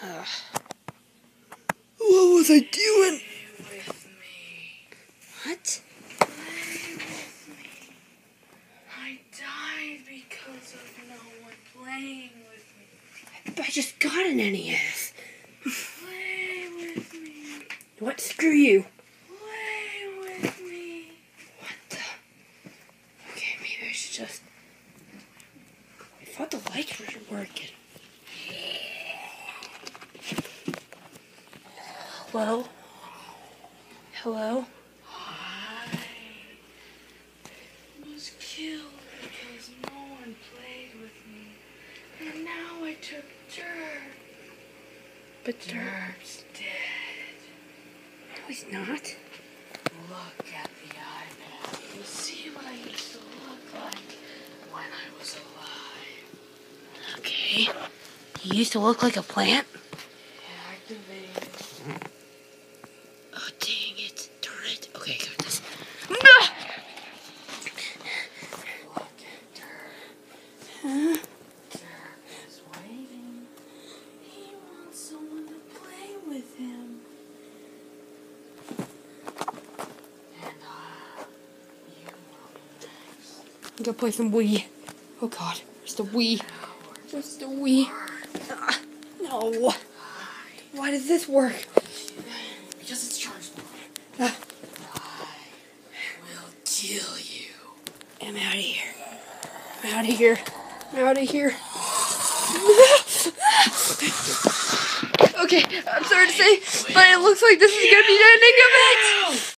What was I doing? Play with me. What? Play with me. I died because of no one playing with me. I just got an NES. Play with me. What? Screw you. Play with me. What the? Okay, maybe I should just... I thought the lights were working. Hello? Hello? I was killed because no one played with me. And now I took dirt. But Dirt's dead. No, he's not. Look at the iPad. You'll see what I used to look like when I was alive. Okay. He used to look like a plant? Activated. Oh, dang it. Darn it. Okay, I got this. Look at Dirt. Huh? Dirt is waiting. He wants someone to play with him. And you will be next. I'm gonna play some Wii. Oh god, where's the Wii? Where's the Wii? No. Why does this work? Because it's charged. Uh, I will kill you. I'm out of here. I'm out of here. I'm out of here. Okay, I'm sorry to say, but it looks like this is gonna be the ending of it.